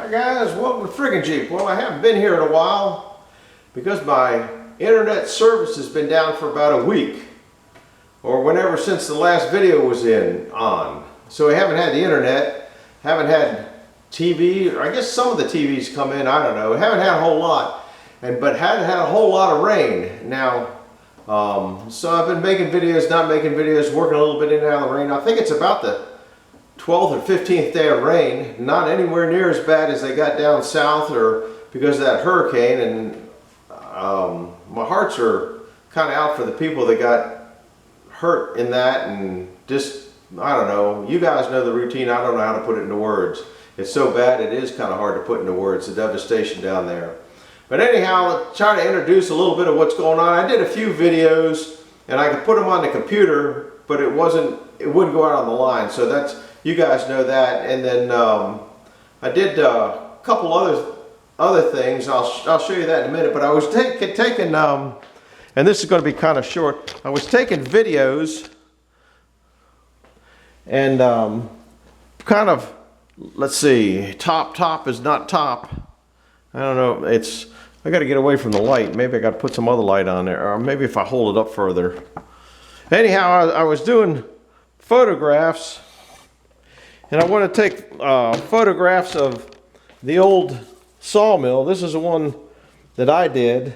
Hi guys, welcome to Friggin' Jeep. Well, I haven't been here in a while because my internet service has been down for about a week, or whenever since the last video was on. So we haven't had the internet, haven't had TV, or I guess some of the TVs come in, I don't know. We haven't had a whole lot, but hadn't had a whole lot of rain. Now, so I've been making videos, not making videos, working a little bit in and out of the rain. I think it's about the 12th or 15th day of rain, not anywhere near as bad as they got down south or because of that hurricane, and my hearts are kind of out for the people that got hurt in that, and just, I don't know, you guys know the routine, I don't know how to put it into words. It's so bad it is kind of hard to put into words, the devastation down there. But anyhow, I'll try to introduce a little bit of what's going on. I did a few videos and I could put them on the computer, but it wouldn't go out on the line, so that's, you guys know that. And then I did a couple other things. I'll show you that in a minute. But I was taking and this is going to be kind of short. I was taking videos and kind of, let's see, top is not top. I don't know. I got to get away from the light. Maybe I got to put some other light on there, or maybe if I hold it up further. Anyhow, I was doing photographs. And I want to take photographs of the old sawmill. This is the one that I did.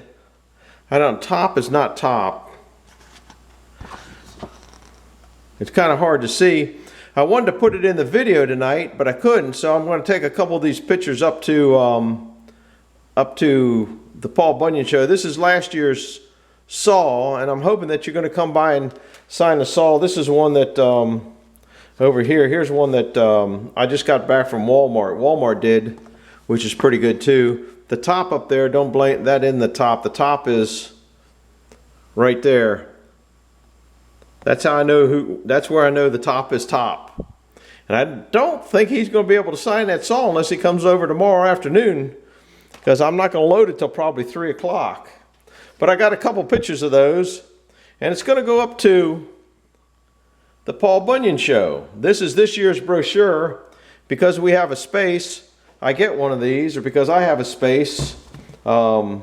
I don't, top is not top. It's kind of hard to see. I wanted to put it in the video tonight, but I couldn't. So I'm going to take a couple of these pictures up to the Paul Bunyan show. This is last year's saw, and I'm hoping that you're going to come by and sign the saw. This is one that over here, here's one that I just got back from Walmart. Walmart did, which is pretty good too. The top up there, don't blame that in the top. The top is right there. That's how I know that's where I know the top is top. And I don't think he's going to be able to sign that saw unless he comes over tomorrow afternoon, because I'm not going to load it till probably 3 o'clock. But I got a couple pictures of those, and it's going to go up to the Paul Bunyan show. This is this year's brochure. Because we have a space, I get one of these, or because I have a space. And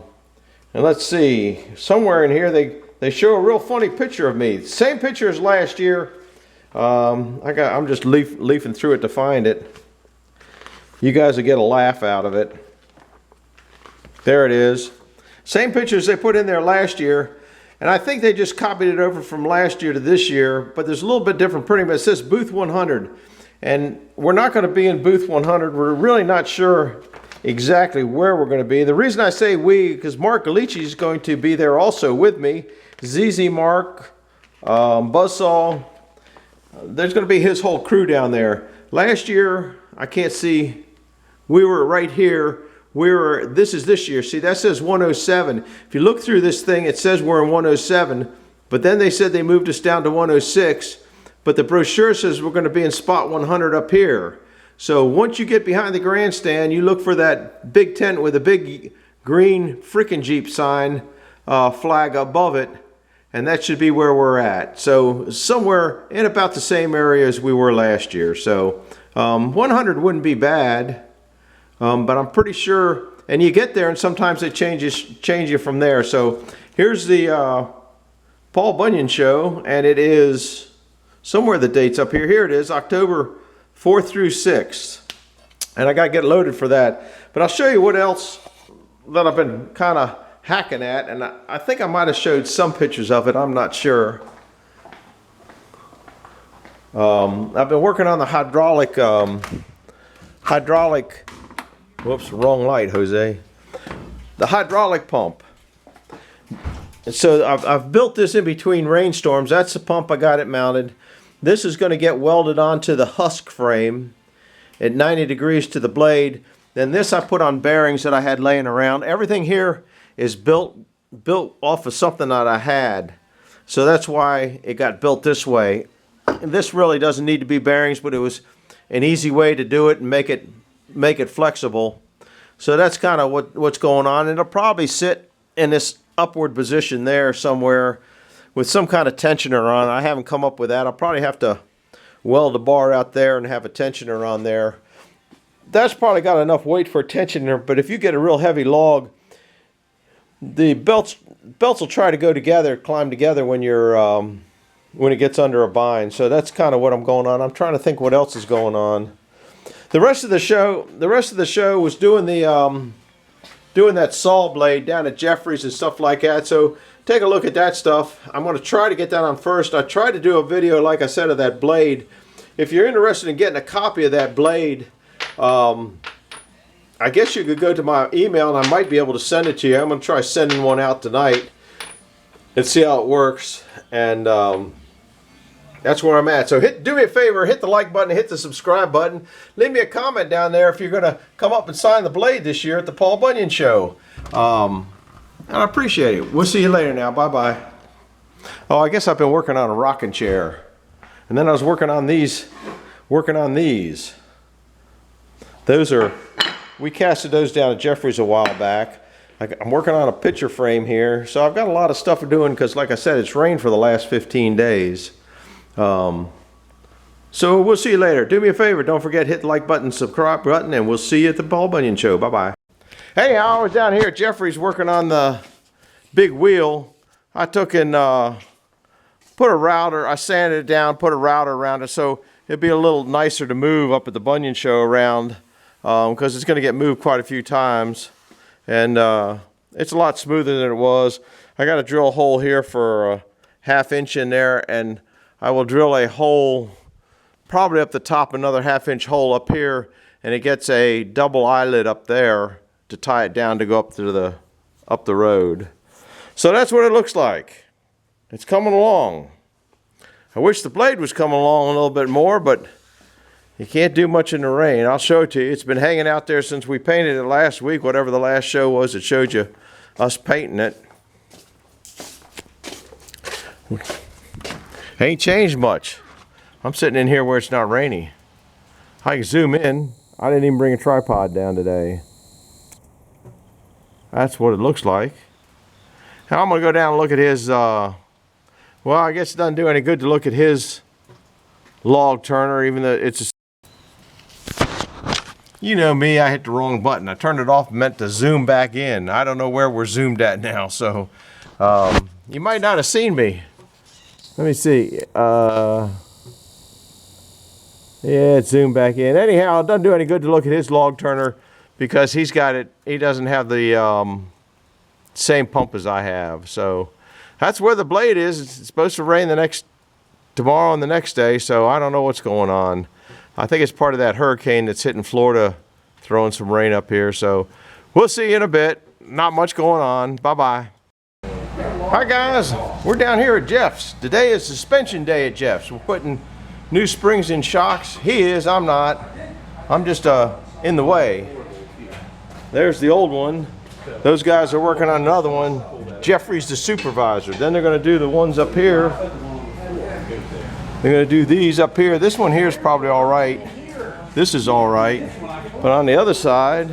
let's see, somewhere in here they show a real funny picture of me. Same picture as last year. I'm just leafing through it to find it. You guys will get a laugh out of it. There it is. Same pictures they put in there last year. And I think they just copied it over from last year to this year, but there's a little bit different printing, but it says booth 100. And we're not going to be in booth 100. We're really not sure exactly where we're going to be. The reason I say we, because Mark Galici is going to be there also with me. ZZ Mark, Buzzsaw. There's going to be his whole crew down there. Last year, I can't see, we were right here. This is this year. See, that says 107. If you look through this thing, it says we're in 107, but then they said they moved us down to 106, but the brochure says we're going to be in spot 100 up here. So once you get behind the grandstand, you look for that big tent with a big green Frickin' Jeep sign, flag above it, and that should be where we're at. So somewhere in about the same area as we were last year. So 100 wouldn't be bad. But I'm pretty sure, and you get there and sometimes they change you from there. So here's the Paul Bunyan show, and it is somewhere the date's up here. Here it is, October 4th through 6th. And I got to get loaded for that. But I'll show you what else that I've been kind of hacking at, and I think I might have showed some pictures of it. I'm not sure. I've been working on the hydraulic, whoops, wrong light, Jose. The hydraulic pump. And so I've built this in between rainstorms. That's the pump. I got it mounted. This is going to get welded onto the husk frame at 90 degrees to the blade. Then this I put on bearings that I had laying around. Everything here is built off of something that I had. So that's why it got built this way. And this really doesn't need to be bearings, but it was an easy way to do it and make it flexible. So that's kind of what's going on. It'll probably sit in this upward position there somewhere with some kind of tensioner on. I haven't come up with that. I'll probably have to weld a bar out there and have a tensioner on there. that's probably got enough weight for tension there, but if you get a real heavy log, the belts will try to go together, climb together when you're when it gets under a bind. So that's kind of what I'm going on. I'm trying to think what else is going on. The rest of the show was doing the doing that saw blade down at Jeffrey's and stuff like that. So take a look at that stuff. I'm going to try to get that on first. I tried to do a video, like I said, of that blade. If you're interested in getting a copy of that blade, I guess you could go to my email and I might be able to send it to you. I'm going to try sending one out tonight and see how it works. And that's where I'm at. So do me a favor, hit the like button, hit the subscribe button. Leave me a comment down there if you're going to come up and sign the blade this year at the Paul Bunyan Show. And I appreciate it. We'll see you later now. Bye-bye. Oh, I guess I've been working on a rocking chair. And then I was working on these. We casted those down at Jeffrey's a while back. I'm working on a picture frame here. So I've got a lot of stuff doing because, like I said, it's rained for the last 15 days. So we'll see you later. Do me a favor, don't forget, hit the like button, subscribe button, and we'll see you at the Paul Bunyan Show. Bye-bye. Hey, I was down here at Jeffrey's working on the big wheel. I took and put a router, I sanded it down, put a router around it so it'd be a little nicer to move up at the Bunyan Show around, because it's going to get moved quite a few times. And it's a lot smoother than it was. I got to drill a hole here for a ½ inch in there, and I will drill a hole probably up the top, another ½ inch hole up here, and it gets a double eyelid up there to tie it down to go up to up the road. So that's what it looks like. It's coming along. I wish the blade was coming along a little bit more, but you can't do much in the rain. I'll show it to you. It's been hanging out there since we painted it last week, whatever the last show was that showed you us painting it. Ain't changed much. I'm sitting in here where it's not rainy. I can zoom in. I didn't even bring a tripod down today. That's what it looks like. Now I'm going to go down and look at his, well, I guess it doesn't do any good to look at his log turner, even though it's a... You know me, I hit the wrong button. I turned it off, meant to zoom back in. I don't know where we're zoomed at now, so you might not have seen me. Let me see. Yeah, it's zoomed back in. Anyhow, it doesn't do any good to look at his log turner because he's got it. He doesn't have the same pump as I have. So that's where the blade is. It's supposed to rain tomorrow and the next day. So I don't know what's going on. I think it's part of that hurricane that's hitting Florida, throwing some rain up here. So we'll see you in a bit. Not much going on. Bye-bye. Hi guys, we're down here at Jeff's. Today is suspension day at Jeff's. We're putting new springs in shocks. He is, I'm not. I'm just in the way. There's the old one. Those guys are working on another one. Jeffrey's the supervisor. Then they're going to do the ones up here. They're going to do these up here. This one here is probably all right. This is all right. But on the other side,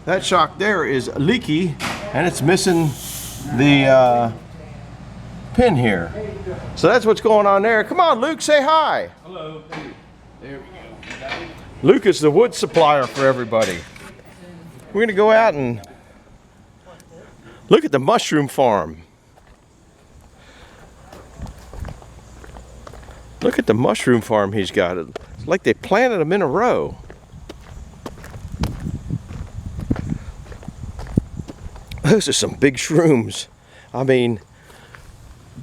that shock there is leaky and it's missing the pin here. So that's what's going on there. Come on, Luke, say hi. Hello. There we go. Luke is the wood supplier for everybody. We're going to go out and look at the mushroom farm. Look at the mushroom farm he's got. It's like they planted them in a row. Those are some big shrooms. I mean,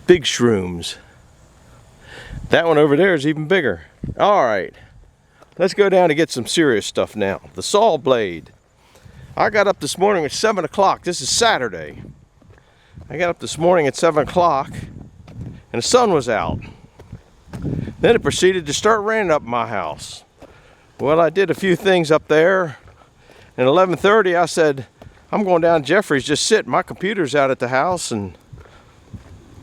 big shrooms. That one over there is even bigger. All right, let's go down and get some serious stuff now. The saw blade. I got up this morning at 7 o'clock. This is Saturday. I got up this morning at 7 o'clock and the sun was out. Then it proceeded to start raining up my house. Well, I did a few things up there. And at 11:30 I said, I'm going down to Jeffrey's, just sit. My computer's out at the house and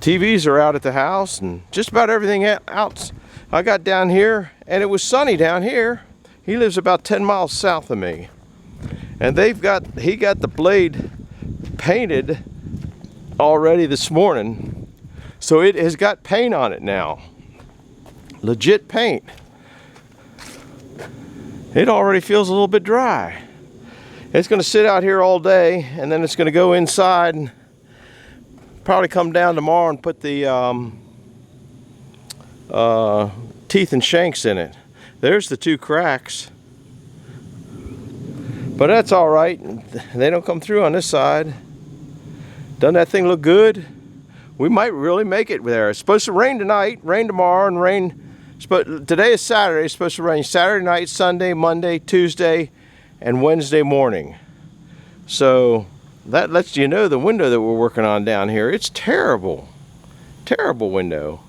TVs are out at the house and just about everything out. I got down here and it was sunny down here. He lives about 10 miles south of me. And he got the blade painted already this morning. So it has got paint on it now. Legit paint. it already feels a little bit dry. It's going to sit out here all day, and then it's going to go inside and probably come down tomorrow and put the teeth and shanks in it. There's the 2 cracks. But that's all right. They don't come through on this side. Doesn't that thing look good? We might really make it there. It's supposed to rain tonight, rain tomorrow, and rain. Today is Saturday. It's supposed to rain Saturday night, Sunday, Monday, Tuesday, and Wednesday morning. So that lets you know the window that we're working on down here. It's terrible. Terrible window.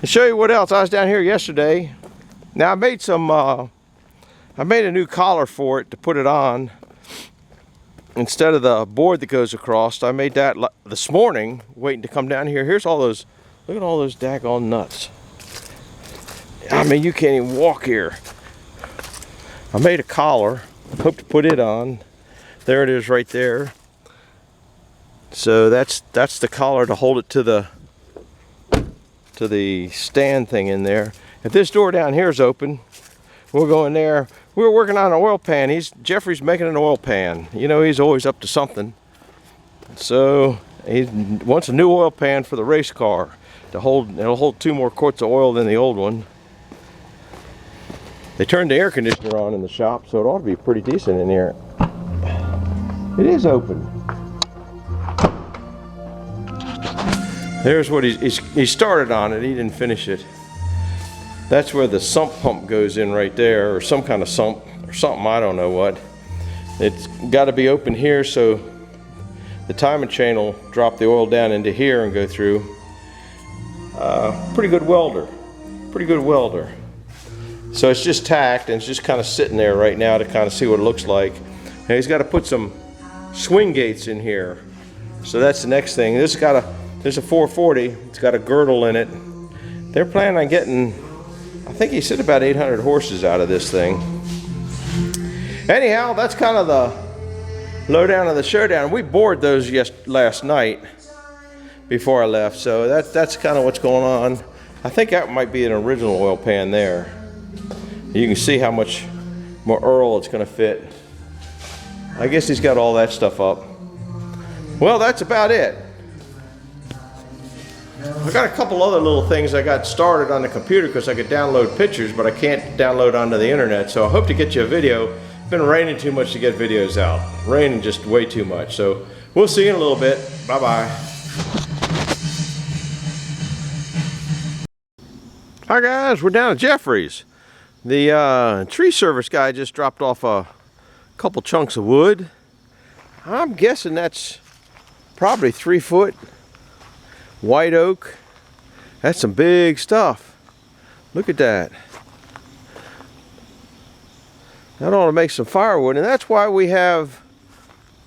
And show you what else. I was down here yesterday. Now I made some, I made a new collar for it to put it on. Instead of the board that goes across, I made that this morning, waiting to come down here. Here's all those, look at all those daggone nuts. I mean, you can't even walk here. I made a collar, hope to put it on. There it is right there. So that's the collar to hold it to the stand thing in there. If this door down here is open, we'll go in there. We were working on an oil pan. Jeffrey's making an oil pan. You know, he's always up to something. So he wants a new oil pan for the race car to hold. It'll hold 2 more quarts of oil than the old one. They turned the air conditioner on in the shop, so it ought to be pretty decent in here. It is open. There's what he started on it. He didn't finish it. That's where the sump pump goes in right there, or some kind of sump or something, I don't know what. It's got to be open here so the timing chain will drop the oil down into here and go through. Pretty good welder. Pretty good welder. So it's just tacked and it's just kind of sitting there right now to kind of see what it looks like. And he's got to put some swing gates in here. So that's the next thing. There's a 440. It's got a girdle in it. They're planning on getting, I think he said, about 800 horses out of this thing. Anyhow, that's kind of the lowdown of the showdown. We bored those last night before I left, so that's kind of what's going on. I think that might be an original oil pan there. You can see how much more Earl it's going to fit. I guess he's got all that stuff up. Well, that's about it. I got a couple other little things I got started on the computer because I could download pictures, but I can't download onto the internet. So I hope to get you a video. It's been raining too much to get videos out. Raining just way too much. So we'll see you in a little bit. Bye-bye. Hi guys, we're down at Jeffrey's. The tree service guy just dropped off a couple chunks of wood. I'm guessing that's probably 3 foot. White oak. That's some big stuff. Look at that. That ought to make some firewood, and that's why we have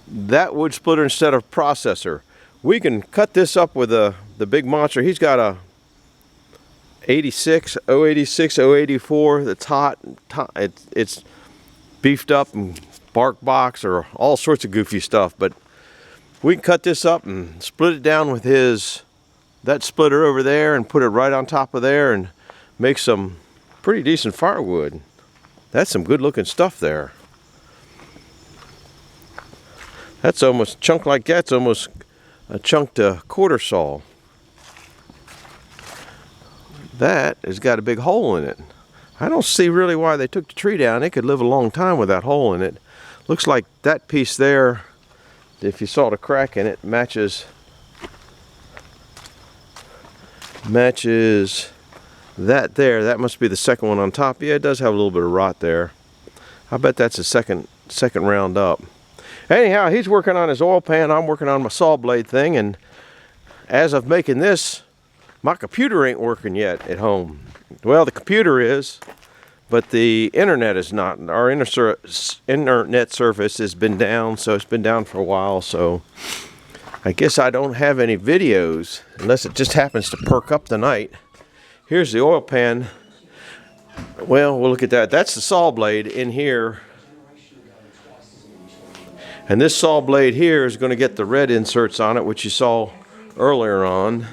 that wood splitter instead of processor. We can cut this up with the big monster. He's got a 086, 084 that's hot. It's beefed up and bark box or all sorts of goofy stuff, but we can cut this up and split it down with that splitter over there and put it right on top of there and make some pretty decent firewood. That's some good looking stuff there. That's almost a chunk like that's almost a chunk to quarter saw. That has got a big hole in it. I don't see really why they took the tree down. It could live a long time with that hole in it. Looks like that piece there, if you saw the crack in it, matches that there. That must be the second one on top. Yeah, it does have a little bit of rot there. I bet that's a second round up. Anyhow, he's working on his oil pan. I'm working on my saw blade thing, and as of making this, my computer ain't working yet at home. Well, the computer is, but the internet is not. Our internet service has been down, so it's been down for a while, so I guess I don't have any videos unless it just happens to perk up tonight. Here's the oil pan. Well, we'll look at that. That's the saw blade in here. And this saw blade here is going to get the red inserts on it, which you saw earlier on.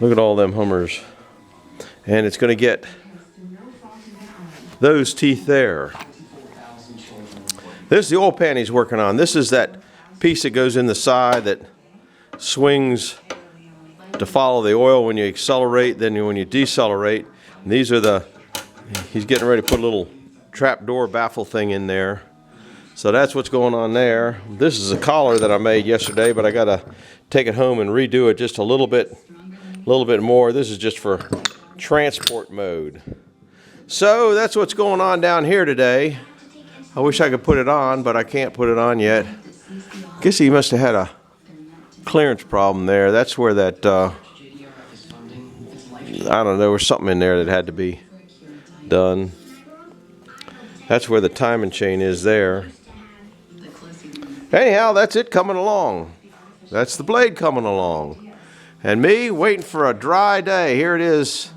Look at all them Hummers. And it's going to get those teeth there. This is the oil pan he's working on. This is that piece that goes in the side that swings to follow the oil when you accelerate, then when you decelerate. And these are he's getting ready to put a little trapdoor baffle thing in there. So that's what's going on there. This is a collar that I made yesterday, but I gotta take it home and redo it just a little bit more. This is just for transport mode. So that's what's going on down here today. I wish I could put it on, but I can't put it on yet. Guess he must have had a clearance problem there. That's where that, I don't know, there was something in there that had to be done. That's where the timing chain is there. Anyhow, that's it coming along. That's the blade coming along. And me waiting for a dry day. Here it is.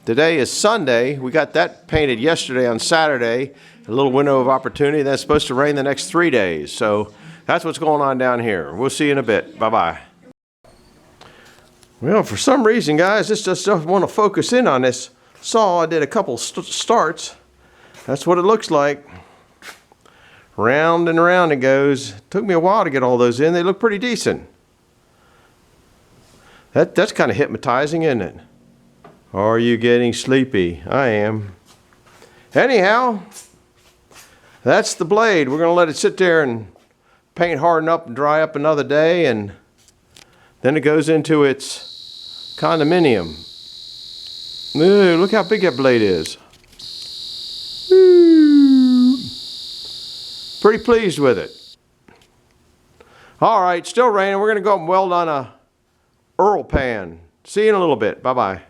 Today is Sunday. We got that painted yesterday on Saturday. A little window of opportunity. That's supposed to rain the next 3 days. So that's what's going on down here. We'll see you in a bit. Bye-bye. Well, for some reason, guys, this just doesn't want to focus in on this saw. I did a couple starts. That's what it looks like. Round and around it goes. Took me a while to get all those in. They look pretty decent. That's kind of hypnotizing, isn't it? Are you getting sleepy? I am. Anyhow, that's the blade. We're going to let it sit there and paint harden up and dry up another day, and then it goes into its condominium. Ooh, look how big that blade is. Ooh. Pretty pleased with it. All right, still raining. We're going to go up and weld on a Earl pan. See you in a little bit. Bye-bye.